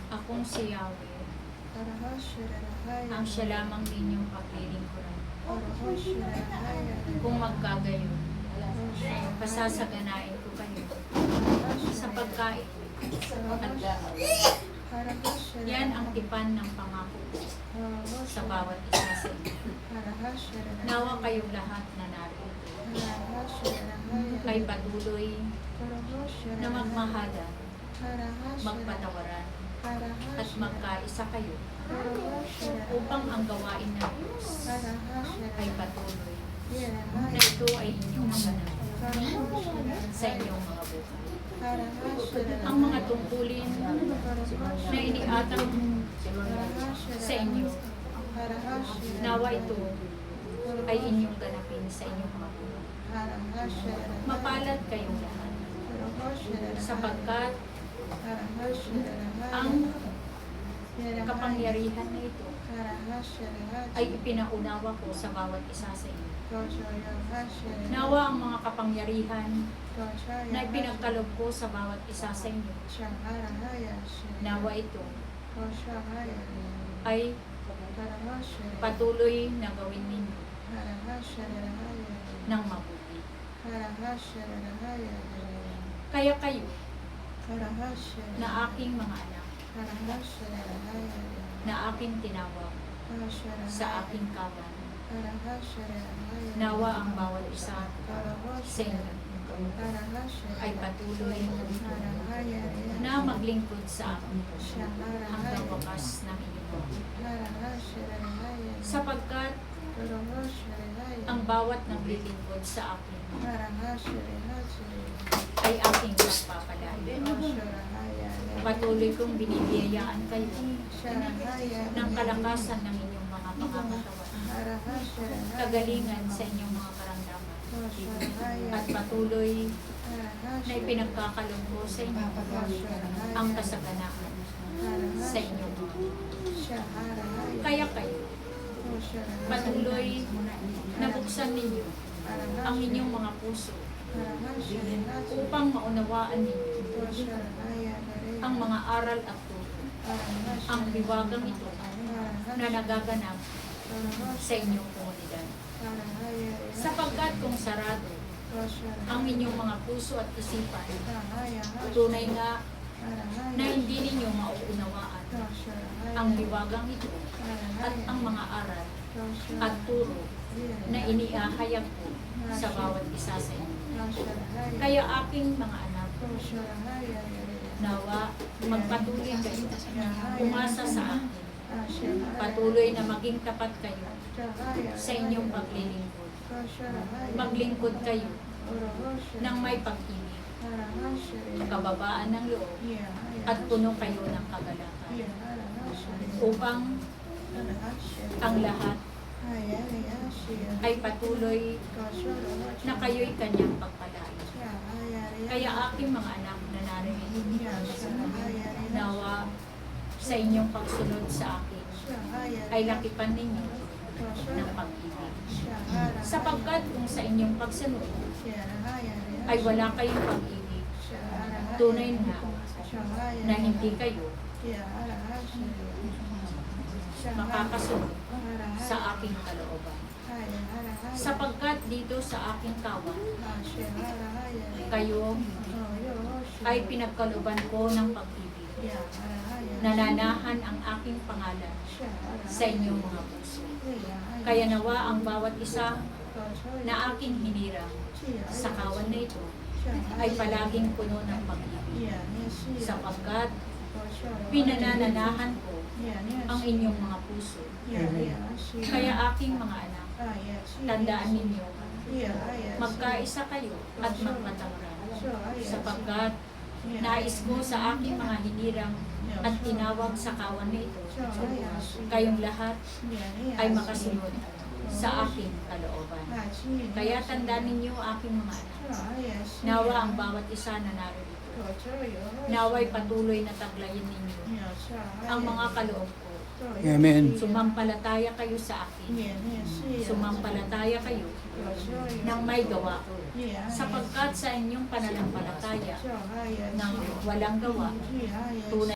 Akong si Yahweh, ang siya lamang ninyong paglilingkuran. Kung magkagayon, pasasaganain ko kayo sa pagkain at dahaw. Yan ang tipan ng pangako ko sa bawat isa sa inyo. Nawa kayong lahat na narito ay patuloy na magmahalan, magpatawaran, at magkaisa kayo upang ang gawain ng Diyos ay patuloy na ito ay inyong maganap sa inyong mga buhay. Ang mga tungkulin na iniatang sa inyo, nawa ito ay inyong ganapin sa inyong mga buhay. Mapalad kayong lahat sapagkat ang kapangyarihan na ito ay ipinaunawa ko sa bawat isa sa inyo. Nawa ang mga kapangyarihan na ipinagkaloob ko sa bawat isa sa inyo, nawa ito ay patuloy na gawin ninyo ng mabuti. Kaya kayo na aking mga anak, na aking tinawag sa aking kawan, nawa ang bawat isa sa inyo ay patuloy na maglingkod sa akin hanggang wakas ng inyong buhay. Sapagkat ang bawat naglilingkod sa akin ay aking pagpapalain. Patuloy kong binibiyayaan kayo ng kalakasan ng inyong mga pangangatawan, kagalingan sa inyong mga karamdaman, at patuloy na ipinagkakaloob ko sa inyo ang kasaganaan sa inyong mga buhay. Kaya kayo patuloy na buksan ninyo ang inyong mga puso upang maunawaan ninyo ang mga aral at turo, ang biwagang ito na nagaganap sa inyong komunidad. Sapagkat kung sarado ang inyong mga puso at isipan, tunay nga na hindi ninyo mauunawaan ang biwagang ito at ang mga aral at turo na iniahayag ko sa bawat isa sa inyo. Kaya aking mga anak, nawa magpatuloy kayo, umasa sa akin, patuloy na maging tapat kayo sa inyong paglilingkod. Maglingkod kayo ng may pag-ibig, kababaan ng loob, at puno kayo ng kagalakan, upang ang lahat ay patuloy na kayo'y kanyang pagpalain. Kaya aking mga anak na naririnig, nawa sa inyong pagsunod sa akin ay lakipan ninyo ng pag-ibig. Sapagkat kung sa inyong pagsunod ay wala kayong pag-ibig, tunay na hindi kayo makakasunod sa aking kalooban. Sapagkat dito sa aking kawan, kayo ay pinagkalooban ko ng pag-ibig. Nananahan ang aking pangalan sa inyong mga puso. Kaya nawa ang bawat isa na aking hinirang sa kawan na ito ay palaging puno ng pag-ibig. Sapagkat pinanananahan ko ang inyong mga puso. Kaya aking mga anak, tandaan ninyo, magkaisa kayo at magpatawaran. Sapagkat nais ko sa aking mga hinirang at tinawag sa kawan na ito, kayong lahat ay makasunod sa aking kalooban. Kaya tandaan ninyo, aking mga anak, nawa ang bawat isa na narito, nawa'y patuloy na taglayin ninyo ang mga kaloob ko Amen. Sumampalataya kayo sa akin. Sumampalataya kayo nang may gawa. Sapagkat sa inyong pananampalataya nang walang gawa, tunay